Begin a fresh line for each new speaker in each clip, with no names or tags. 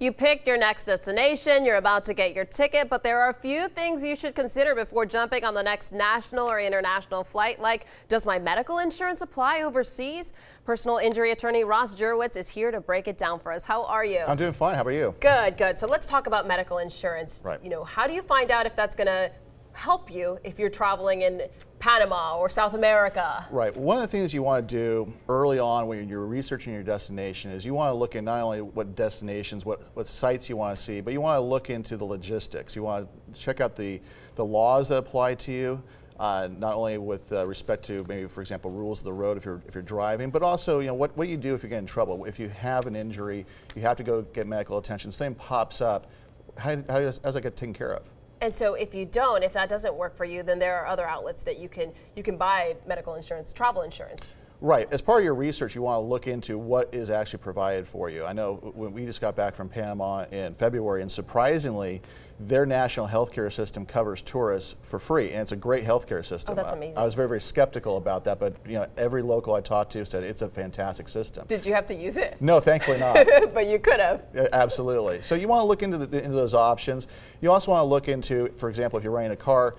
You picked your next destination, you're about to get your ticket, but there are a few things you should consider before jumping on the next national or international flight, like does my medical insurance apply overseas? Personal injury attorney Ross Jurwitz is here to break it down for us. How are you?
I'm doing fine. How about you?
Good, good. So let's talk about medical insurance.
Right.
You know, how do you find out if that's going to help you if you're traveling in Panama or South America?
Right. One of the things you want to do early on when you're researching your destination is you want to look at not only what destinations, what sites you want to see, but you want to look into the logistics. You want to check out the laws that apply to you, not only with respect to maybe, for example, rules of the road if you're driving, but also what you do if you get in trouble. If you have an injury, you have to go get medical attention. Something pops up. How does that get taken care of?
And so if that doesn't work for you, then there are other outlets that you can buy medical insurance, travel insurance.
Right. As part of your research, you want to look into what is actually provided for you. I know when we just got back from Panama in February, and surprisingly, their national healthcare system covers tourists for free, and it's a great healthcare system.
Oh, that's amazing.
I was very, very skeptical about that, but every local I talked to said it's a fantastic system.
Did you have to use it?
No, thankfully not.
But you could have.
Absolutely. So you want to look into those options. You also want to look into, for example, if you're renting a car,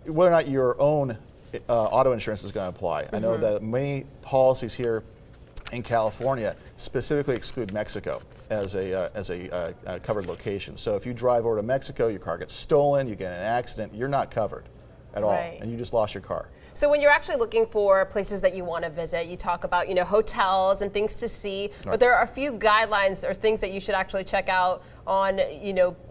whether or not your own auto insurance is going to apply. Mm-hmm. I know that many policies here in California specifically exclude Mexico as a covered location. So if you drive over to Mexico, your car gets stolen, you get in an accident, you're not covered at all, and you just lost your car.
So when you're actually looking for places that you want to visit, you talk about hotels and things to see, but there are a few guidelines or things that you should actually check out on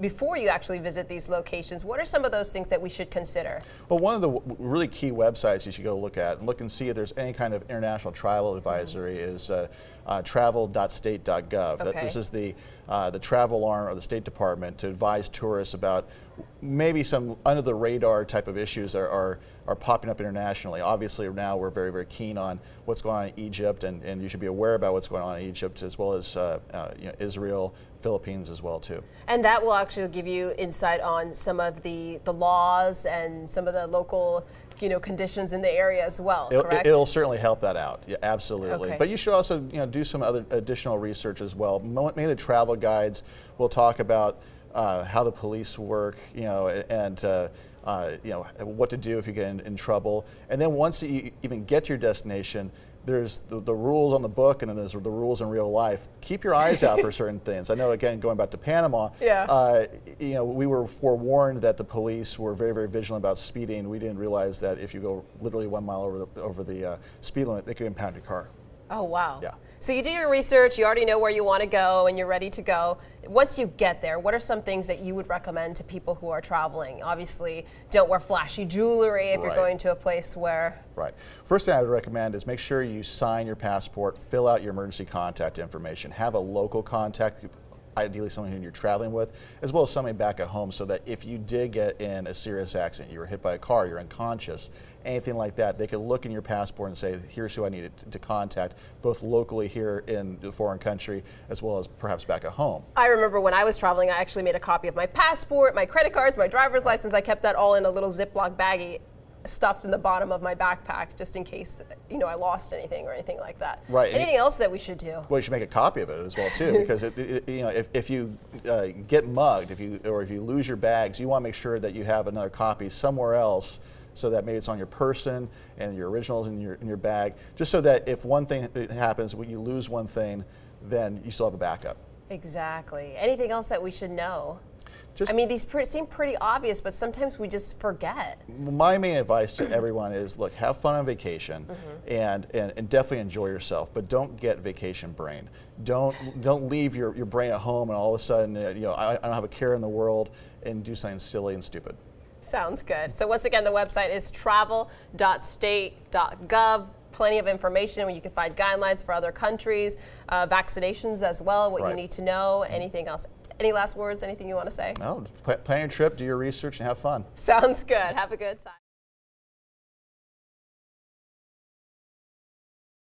before you actually visit these locations. What are some of those things that we should consider?
Well, one of the really key websites you should go look at and look and see if there's any kind of international travel advisory is travel.state.gov.
Okay.
This is the travel arm of the State Department to advise tourists about maybe some under the radar type of issues that are popping up internationally. Obviously now we're very, very keen on what's going on in Egypt, and you should be aware about what's going on in Egypt, as well as Israel, Philippines as well too.
And that will actually give you insight on some of the laws and some of the local conditions in the area as well, correct?
It'll certainly help that out, yeah, absolutely.
Okay.
But you should also do some other additional research as well. Many of the travel guides will talk about how the police work, and what to do if you get in trouble. And then once you even get to your destination, there's the rules on the book, and then there's the rules in real life. Keep your eyes out for certain things. I know, again, going back to Panama, we were forewarned that the police were very, very vigilant about speeding. We didn't realize that if you go literally 1 mile over the speed limit, they could impound your car.
Oh, wow.
Yeah.
So you do your research, you already know where you want to go, and you're ready to go. Once you get there, what are some things that you would recommend to people who are traveling? Obviously, don't wear flashy jewelry if you're going to a place where...
Right. First thing I would recommend is make sure you sign your passport, fill out your emergency contact information, have a local contact, ideally someone who you're traveling with, as well as somebody back at home, so that if you did get in a serious accident, you were hit by a car, you're unconscious, anything like that, they could look in your passport and say, here's who I need to contact, both locally here in the foreign country, as well as perhaps back at home.
I remember when I was traveling, I actually made a copy of my passport, my credit cards, my driver's license. I kept that all in a little Ziploc baggie stuffed in the bottom of my backpack, just in case I lost anything or anything like that.
Right.
Anything else that we should do?
Well, you should make a copy of it as well too, because if you get mugged, if you lose your bags, you want to make sure that you have another copy somewhere else, so that maybe it's on your person and your originals in your bag, just so that if one thing happens, when you lose one thing, then you still have a backup.
Exactly. Anything else that we should know? I mean, these seem pretty obvious, but sometimes we just forget.
My main advice to everyone is, look, have fun on vacation, and definitely enjoy yourself, but don't get vacation brain. Don't leave your brain at home and all of a sudden, I don't have a care in the world, and do something silly and stupid.
Sounds good. So once again, the website is travel.state.gov. Plenty of information where you can find guidelines for other countries, vaccinations as well, what you need to know, anything else. Any last words, anything you want to say?
No, plan your trip, do your research, and have fun.
Sounds good. Have a good time.